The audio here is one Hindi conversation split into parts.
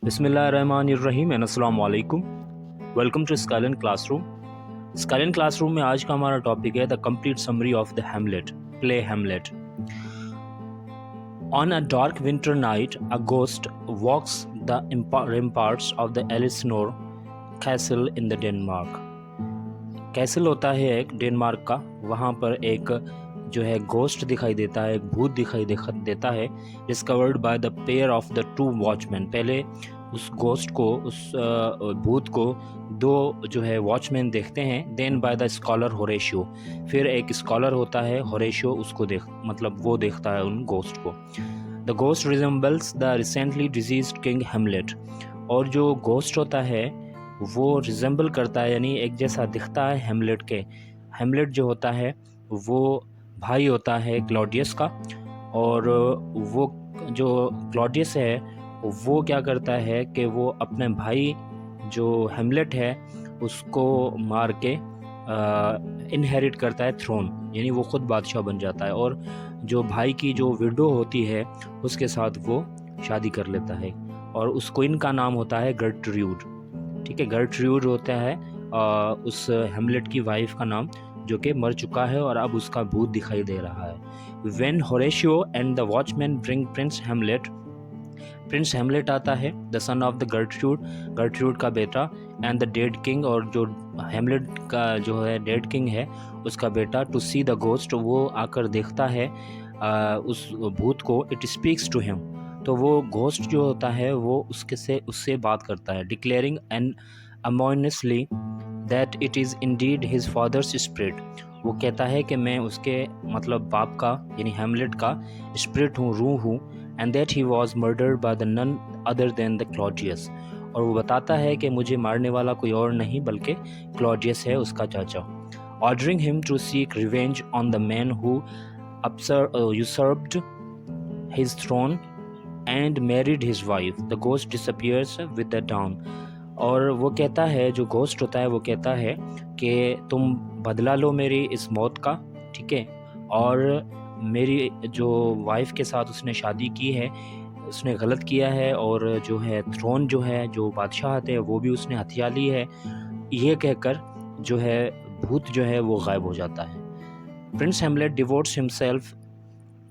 बिस्मिल्लाहिर्रहमानिर्रहीम एंड अस्सलाम वालेकुम। Welcome to Skyline classroom. Skyline classroom में आज का हमारा टॉपिक है the complete summary of the Hamlet, play Hamlet. On a dark winter night a ghost walks the ramparts of the Elsinore castle in the Denmark. Castle होता है एक डेनमार्क का, वहाँ पर एक जो है घोस्ट दिखाई देता है, एक भूत दिखाई देता है, discovered by the pair of the two watchman. पहले उस घोस्ट को, उस भूत को दो जो है वॉचमैन देखते हैं, then by the scholar Horatio. फिर एक स्कॉलर होता है होरेशियो, उसको वो देखता है उन घोस्ट को। The ghost resembles the recently deceased king Hamlet. और जो घोस्ट होता है वो रिजेंबल करता है, यानी एक जैसा दिखता है हेमलेट के। हेमलेट जो होता है वो भाई होता है क्लॉडियस का, और वो जो क्लॉडियस है वो क्या करता है कि वो अपने भाई जो हेमलेट है उसको मार के इनहेरिट करता है थ्रोन, यानी वो खुद बादशाह बन जाता है, और जो भाई की जो विडो होती है उसके साथ वो शादी कर लेता है, और उस क्वीन का नाम होता है गर्ट्रूड। ठीक है, गर्ट्रूड होता है उस हेमलेट की वाइफ का नाम, जो कि मर चुका है और अब उसका भूत दिखाई दे रहा है। When Horatio and the watchman bring prince Hamlet आता है, the son of the Gertrude का बेटा, एंड द डेड किंग, और जो हेमलेट का जो है डेड किंग है उसका बेटा, टू सी द घोस्ट, वो आकर देखता है उस भूत को। इट स्पीक्स टू हिम, तो वो घोस्ट जो होता है वो उससे बात करता है, declaring an ominously that it is indeed his father's spirit. वो कहता है कि मैं उसके मतलब बाप का यानी हेमलेट का स्पिरिट हूँ, रूह हूँ, and that he was murdered by the none other than the Claudius. और वो बताता है कि मुझे मारने वाला कोई और नहीं बल्कि क्लॉडियस है, उसका चाचा। Ordering him to seek revenge on the man who usurped his throne and married his wife. The ghost disappears with the dawn. और वो कहता है, जो घोस्ट होता है वो कहता है कि तुम बदला लो मेरी इस मौत का, ठीक है, और मेरी जो वाइफ के साथ उसने शादी की है उसने गलत किया है, और जो है थ्रोन जो है, जो बादशाह है वो भी उसने हथिया ली है। ये कहकर जो है भूत जो है वो गायब हो जाता है। Prince Hamlet devotes himself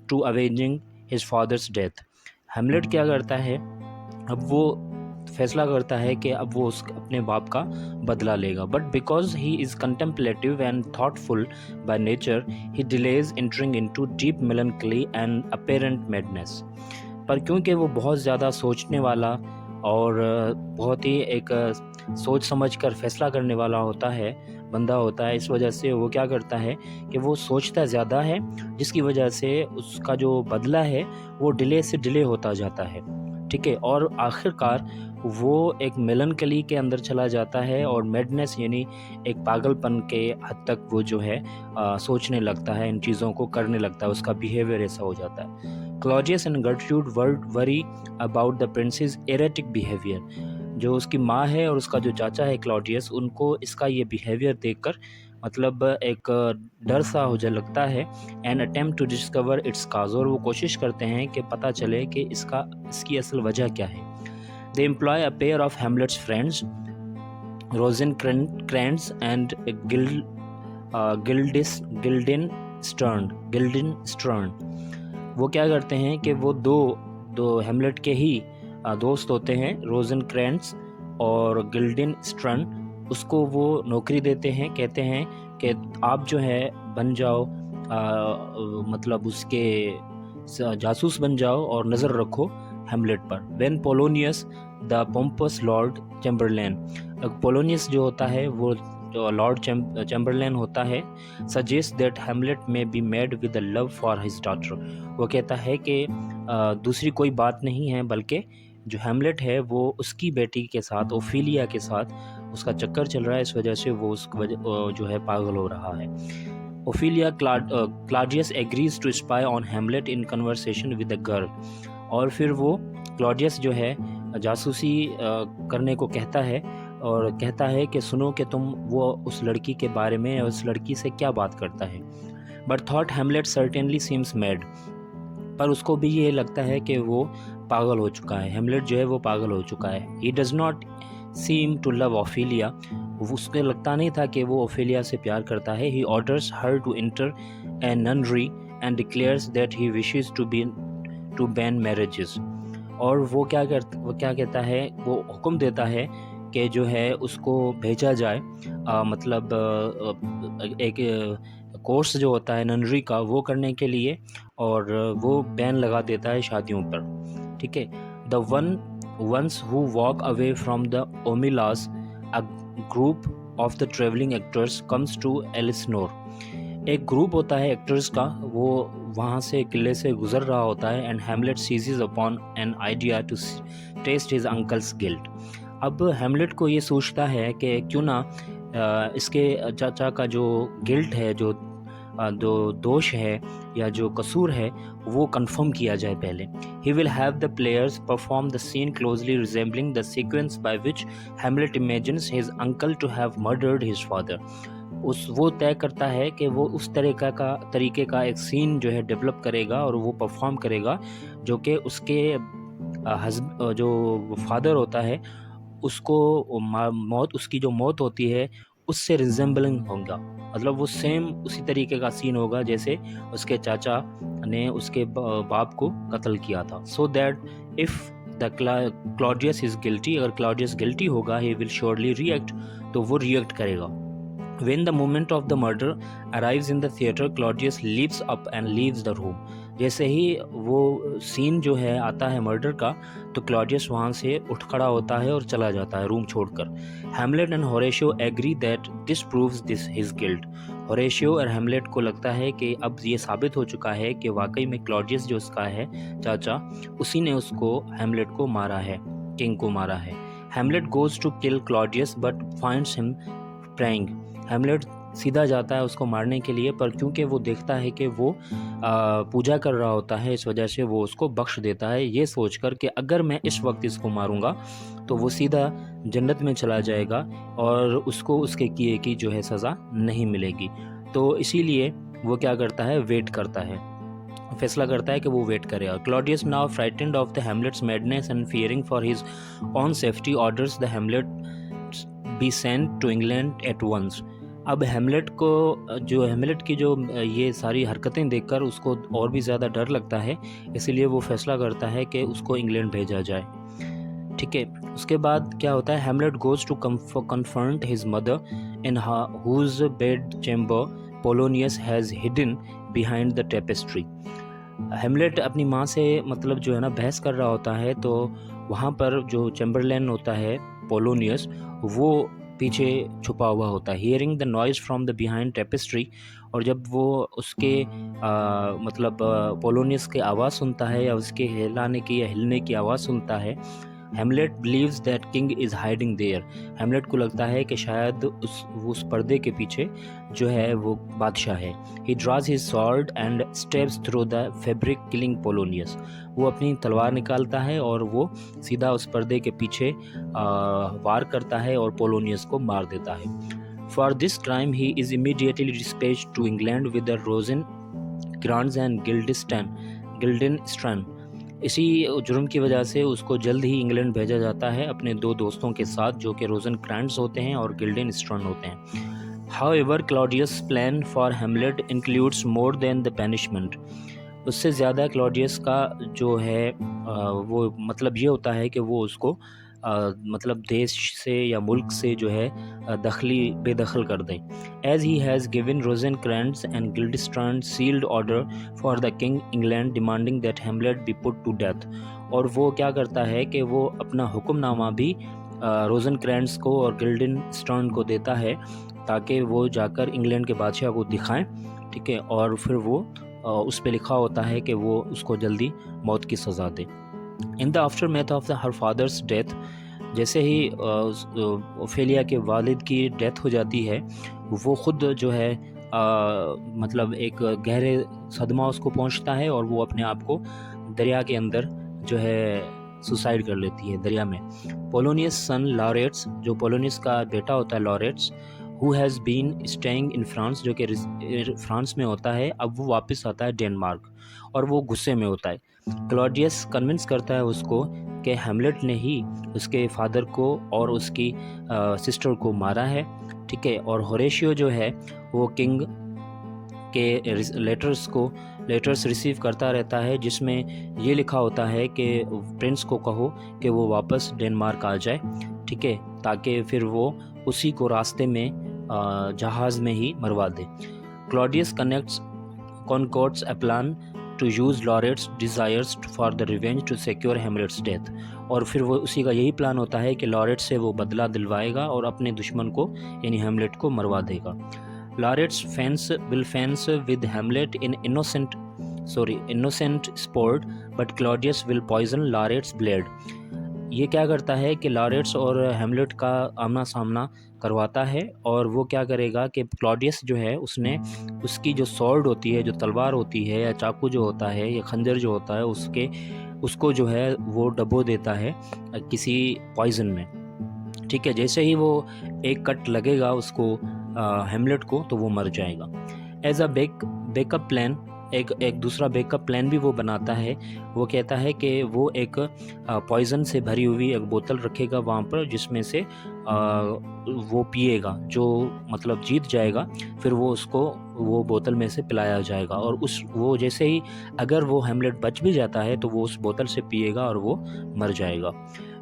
to avenging his father's death. Hamlet क्या करता है, अब वो फैसला करता है कि अब वो अपने बाप का बदला लेगा, but because he is contemplative and thoughtful by nature, he delays entering into deep melancholy and apparent madness. पर क्योंकि वो बहुत ज़्यादा सोचने वाला और बहुत ही एक सोच समझ कर फैसला करने वाला बंदा होता है, इस वजह से वो क्या करता है कि वो सोचता ज़्यादा है, जिसकी वजह से उसका जो बदला है वो डिले से डिले होता जाता है। ठीक है, और आखिरकार वो एक मेलनकली के अंदर चला जाता है, और मैडनेस यानी एक पागलपन के हद तक वो जो है सोचने लगता है, इन चीज़ों को करने लगता है, उसका बिहेवियर ऐसा हो जाता है। Claudius and Gertrude worry about the princess erratic behaviour. जो उसकी माँ है और उसका जो चाचा है क्लॉडियस, उनको इसका ये बिहेवियर देखकर मतलब एक डर सा हो जा लगता है, and attempt to discover its cause, और वो कोशिश करते हैं कि पता चले कि इसकी असल वजह क्या है। They employ a pair of Hamlet's friends, Rosencrantz and Guildenstern. वो क्या करते हैं कि वो दो हेमलेट के ही दोस्त होते हैं, रोजेनक्रेंट्ज और गिल्डेनस्टर्न, उसको वो नौकरी देते हैं, कहते हैं कि आप जो है बन जाओ मतलब उसके जासूस बन जाओ और नज़र रखो हेमलेट पर। When Polonius the pompous lord chamberlain, Polonius जो होता है वो लॉर्ड चैम्बरलैन होता है, सजेस्ट दैट हेमलेट में be made with the love for his daughter. वो कहता है कि दूसरी कोई बात नहीं है बल्कि जो हेमलेट है वो उसकी बेटी के साथ, ओफिलिया के साथ उसका चक्कर चल रहा है, इस वजह से वो जो है पागल हो रहा है। Ophelia Claudius agrees to spy on Hamlet in conversation with the girl, और फिर वो क्लॉडियस जो है जासूसी करने को कहता है, और कहता है कि सुनो कि तुम वो उस लड़की के बारे में, उस लड़की से क्या बात करता है। But thought Hamlet certainly seems mad, पर उसको भी ये लगता है कि वो पागल हो चुका है, हेमलेट जो है वो पागल हो चुका है। He does not seem to love Ophelia, उसको लगता नहीं था कि वो ओफेलिया से प्यार करता है। He orders her to enter a nunnery and declares that he wishes to ban marriages. और वो क्या कहता है, वो हुक्म देता है कि जो है उसको भेजा जाए, मतलब एक कोर्स जो होता है ननरी का वो करने के लिए, और वो बैन लगा देता है शादियों पर। ठीक है। The ones who walk away from the Omelas, a group of the travelling actors comes to Elsinore. एक ग्रुप होता है एक्टर्स का, वो वहाँ से किले से गुजर रहा होता है। And Hamlet seizes upon an idea to test his uncle's guilt. अब हेमलेट को ये सोचता है कि क्यों ना इसके चाचा का जो गिल्ट है, जो दोष है या जो कसूर है, वो कंफर्म किया जाए पहले। He will have the players perform the scene closely resembling the sequence by which Hamlet imagines his uncle to have murdered his father. वो तय करता है कि वो उस तरीके का एक सीन जो है डेवलप करेगा और वो परफॉर्म करेगा, जो कि उसके जो फादर होता है उसको उसकी जो मौत होती है उससे रिजेंबलिंग होगा। मतलब वो सेम उसी तरीके का सीन होगा जैसे उसके चाचा ने उसके बाप को कत्ल किया था। So that if the Claudius is guilty, अगर क्लॉडियस गिल्टी होगा, ही विल श्योरली रिएक्ट, तो वो रिएक्ट करेगा। When the moment of the murder arrives in the theater, Claudius leaps up and leaves the room. जैसे ही वो सीन जो है आता है मर्डर का, तो क्लॉडियस वहाँ से उठ खड़ा होता है और चला जाता है रूम छोड़कर। Hamlet and Horatio agree that this proves this his guilt. Horatio और हेमलेट को लगता है कि अब ये साबित हो चुका है कि वाकई में क्लॉडियस जो उसका है चाचा, उसी ने उसको हेमलेट को मारा है, किंग को मारा है। Hamlet goes to kill Claudius but finds him praying. Hamlet सीधा जाता है उसको मारने के लिए, पर क्योंकि वो देखता है कि वो पूजा कर रहा होता है, इस वजह से वो उसको बख्श देता है, ये सोचकर कि अगर मैं इस वक्त इसको मारूंगा तो वो सीधा जन्नत में चला जाएगा और उसको उसके किए की जो है सज़ा नहीं मिलेगी। तो इसीलिए वो क्या करता है, वेट करता है, फैसला करता है कि वो वेट करेगा। Claudius now frightened of the Hamlet's madness and fearing for his own safety orders the Hamlet be sent to England at once. अब हेमलेट की जो ये सारी हरकतें देखकर उसको और भी ज़्यादा डर लगता है, इसीलिए वो फैसला करता है कि उसको इंग्लैंड भेजा जाए। ठीक है। उसके बाद क्या होता है, Hamlet goes to confront his mother in whose bed chamber Polonius has hidden behind the tapestry. Hamlet अपनी माँ से मतलब जो है ना बहस कर रहा होता है, तो वहाँ पर जो चैम्बरलेन होता है पोलोनियस, वो पीछे छुपा हुआ होता है। Hearing the noise from the behind tapestry, और जब वो उसके मतलब पोलोनियस की आवाज़ सुनता है या उसके हिलाने की या हिलने की आवाज़ सुनता है, Hamlet believes that king is hiding there. Hamlet को लगता है कि शायद उस पर्दे के पीछे जो है वो बादशाह है। ही drawers his sword and steps through the fabric killing Polonius. वो अपनी तलवार निकालता है और वो सीधा उस पर्दे के पीछे वार करता है और पोलोनियस को मार देता है। For this crime he is immediately dispatched to England with the Rosencrantz and Guildenstern. इसी जुर्म की वजह से उसको जल्द ही इंग्लैंड भेजा जाता है अपने दो दोस्तों के साथ, जो कि रोजनक्रैंड्स होते हैं और गिल्डेनस्ट्रैन होते हैं। However Claudius plan for Hamlet includes more than the punishment. उससे ज़्यादा क्लॉडियस का जो है वो मतलब ये होता है कि वो उसको मतलब देश से या मुल्क से जो है बेदखल कर दें। As he has given Rosencrantz and Guildenstern sealed order for the king England demanding that Hamlet be put to death. और वो क्या करता है कि वो अपना हुक्मनामा भी रोजनक्रैंड्स को और गिल्डेनस्ट्रैन को देता है, ताकि वो जाकर इंग्लैंड के बादशाह को दिखाएं। ठीक है। और फिर वो उस पर लिखा होता है कि वो उसको जल्दी मौत की सज़ा दे। In the aftermath of her father's death, जैसे ही ओफेलिया के वालिद की डेथ हो जाती है, वो ख़ुद जो है मतलब एक गहरे सदमा उसको पहुंचता है और वो अपने आप को दरिया के अंदर जो है सुसाइड कर लेती है दरिया में। पोलोनियस सन लॉरेट्स, जो पोलोनियस का बेटा होता है Laertes, who has been staying in France, जो कि फ्रांस में होता है, अब वो वापस आता है डेनमार्क और वो गुस्से में होता है। क्लॉडियस कन्विंस करता है उसको कि हेमलेट ने ही उसके फादर को और उसकी सिस्टर को मारा है, ठीक है। और होरेशियो जो है वो किंग के लेटर्स रिसीव करता रहता है, जिसमें ये लिखा होता है कि प्रिंस को कहो कि वो वापस डेनमार्क आ जाए, ठीक है, ताकि फिर वो उसी को रास्ते में जहाज़ में ही मरवा दे। Claudius concocts a plan to use Laertes' desires for the revenge to secure Hamlet's death, और फिर वो उसी का यही प्लान होता है कि लॉरेट से वो बदला दिलवाएगा और अपने दुश्मन को यानी हेमलेट को मरवा देगा। Laureates will fence with Hamlet in innocent sport, but Claudius will poison Lauret's blade. ये क्या करता है कि लॉरेट्स और हेमलेट का आमना सामना करवाता है, और वो क्या करेगा कि क्लॉडियस जो है उसने उसकी जो स्वॉर्ड होती है, जो तलवार होती है या चाकू जो होता है या खंजर जो होता है, उसको जो है वो डबो देता है किसी पॉइजन में, ठीक है। जैसे ही वो एक कट लगेगा उसको हेमलेट को, तो वो मर जाएगा। एज अ बैकअप प्लान, एक दूसरा बैकअप प्लान भी वो बनाता है। वो कहता है कि वो एक पॉइज़न से भरी हुई एक बोतल रखेगा वहाँ पर, जिसमें से वो पिएगा, जो मतलब जीत जाएगा फिर वो उसको वो बोतल में से पिलाया जाएगा, और वो जैसे ही अगर वो हेमलेट बच भी जाता है तो वो उस बोतल से पिएगा और वो मर जाएगा।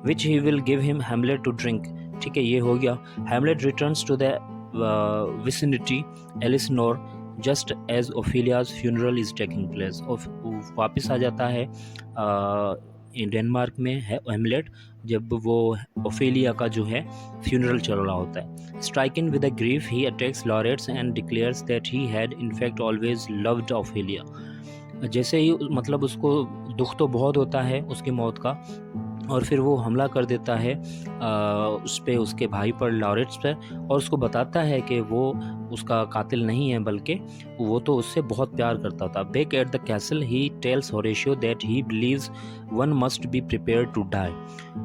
Which he will give him Hamlet to drink, ठीक है, ये हो गया। Hamlet returns to the vicinity Elsinore just as Ophelia's funeral is taking place। वापस आ जाता है डेनमार्क में है हेमलेट, जब वो ओफेलिया का जो है फ्यूनरल चल रहा होता है। Stricken with a grief he attacks laureates and declares that he had in fact always loved Ophelia. जैसे ही मतलब उसको दुख तो बहुत होता है उसकी मौत का, और फिर वो हमला कर देता है उस पे, उसके भाई पर, लॉरेट्स पर, और उसको बताता है कि वो उसका कातिल नहीं है, बल्कि वो तो उससे बहुत प्यार करता था। Back at the castle he tells Horatio that he believes one must be prepared to die.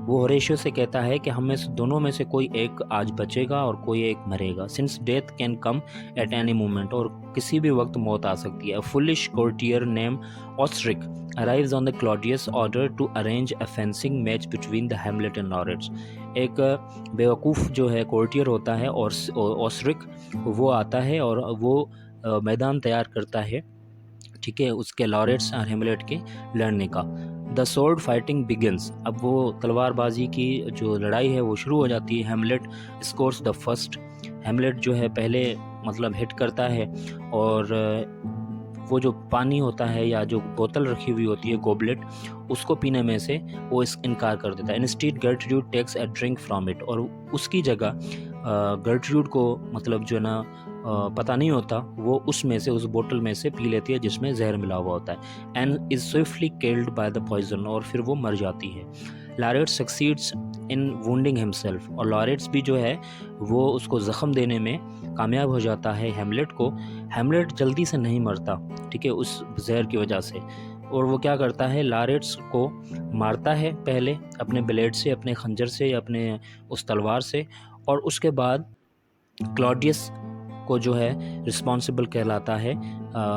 वो होरेशियो से कहता है कि हम में से दोनों में से कोई एक आज बचेगा और कोई एक मरेगा, since death can come at any moment, और किसी भी वक्त मौत आ सकती है। Foolish courtier name Austric arrives on the Claudius order to arrange a fencing match between the Hamlet and Laureats। एक बेवकूफ़ जो है कोर्टियर होता है और ऑस्ट्रिक, वो आता है और वो मैदान तैयार करता है, ठीक है, उसके लॉरेट्स और हेमलेट के लड़ने का। द स्वॉर्ड फाइटिंग बिगिंस, अब वो तलवारबाजी की जो लड़ाई है वो शुरू हो जाती है। हेमलेट स्कोर्स द फर्स्ट, हेमलेट जो है पहले मतलब हिट करता है, और वो जो पानी होता है या जो बोतल रखी हुई होती है गोबलेट, उसको पीने में से वो इनकार कर देता है। Instead Gertrude takes a drink from it, और उसकी जगह गर्ट्रूड को मतलब जो ना पता नहीं होता, वो उसमें से, उस बोतल में से पी लेती है जिसमें जहर मिला हुआ होता है। And is swiftly killed by the poison, और फिर वो मर जाती है। Laertes succeeds in wounding himself, और लॉरेट्स भी जो है वो उसको ज़ख्म देने में कामयाब हो जाता है हेमलेट को। हेमलेट जल्दी से नहीं मरता, ठीक है, उस जहर की वजह से, और वो क्या करता है, लॉरेट्स को मारता है पहले अपने ब्लेड से, अपने खंजर से या अपने उस तलवार से, और उसके बाद क्लॉडियस को जो है रिस्पॉन्सिबल कहलाता है,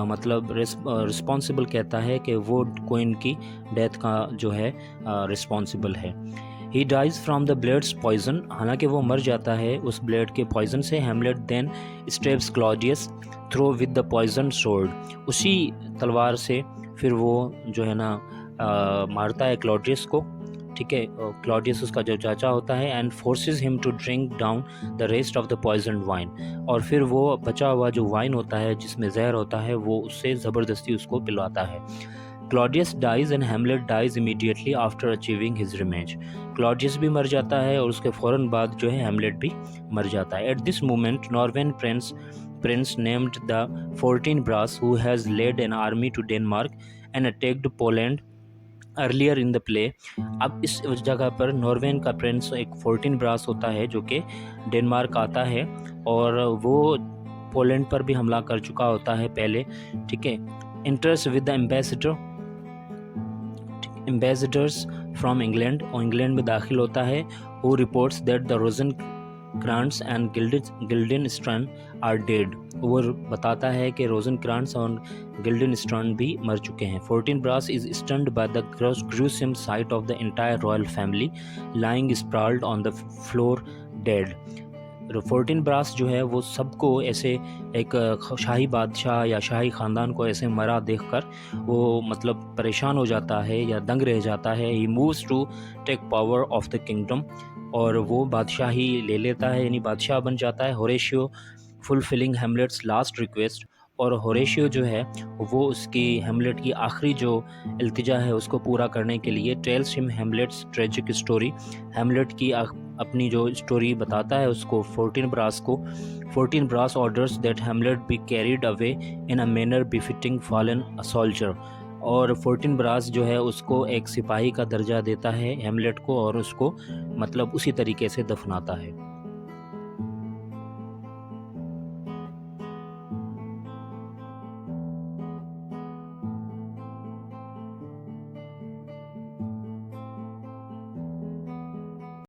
मतलब रिस्पॉन्सिबल कहता है कि वो क्वीन की डेथ का जो है रिस्पॉन्सिबल है। He dies from the blade's poison, हालांकि वो मर जाता है उस ब्लेड के पॉइजन से। Hamlet then stabs Claudius through with the poison sword, उसी तलवार से फिर वो जो है ना मारता है क्लॉडियस को, ठीक है, क्लॉडियस उसका जो चाचा होता है। And forces him to drink down the rest of the poison wine, और फिर वो बचा हुआ जो वाइन होता है जिसमें जहर होता है वो उससे ज़बरदस्ती उसको पिलवाता है। Claudius dies and Hamlet dies immediately after achieving his revenge, Claudius भी मर जाता है और उसके फ़ौरन बाद जो है हेमलेट भी मर जाता है। At this moment Norwegian prince named the 14 bras who has led an army to Denmark and attacked Poland earlier in the play. अब इस जगह पर नॉर्वेन का प्रिंस एक 14 ब्रास होता है जो कि डेनमार्क आता है, और वो पोलैंड पर भी हमला कर चुका होता है पहले, ठीक है। Enters with the ambassadors from England, और इंग्लैंड में दाखिल होता है। Who reports that the Rosencrantz and Guildenstern are dead. वो बताता है कि रोजनक्रांस और गिल्डेनस्ट्रॉन भी मर चुके हैं। Fortinbras is stunned by the gruesome sight of the entire royal family lying sprawled on the floor dead। फोर्टिनब्रास जो है वो सबको ऐसे एक शाही बादशाह या शाही ख़ानदान को ऐसे मरा देखकर वो मतलब परेशान हो जाता है या दंग रह जाता है। He moves to take power of the kingdom, और वो बादशाही ले लेता है, यानी बादशाह बन जाता है। Horatio fulfilling Hamlet's last request, और होरेशियो जो है वो उसकी हेमलेट की आखिरी जो इल्तिजा है उसको पूरा करने के लिए tells him Hamlet's tragic story, Hamlet की अपनी जो स्टोरी बताता है उसको फोर्टिनब्रास को। Fortinbras orders that Hamlet be carried away in a manner befitting fallen a soldier, और फोर्टिनब्रास जो है उसको एक सिपाही का दर्जा देता है हेमलेट को, और उसको मतलब उसी तरीके से दफनाता है।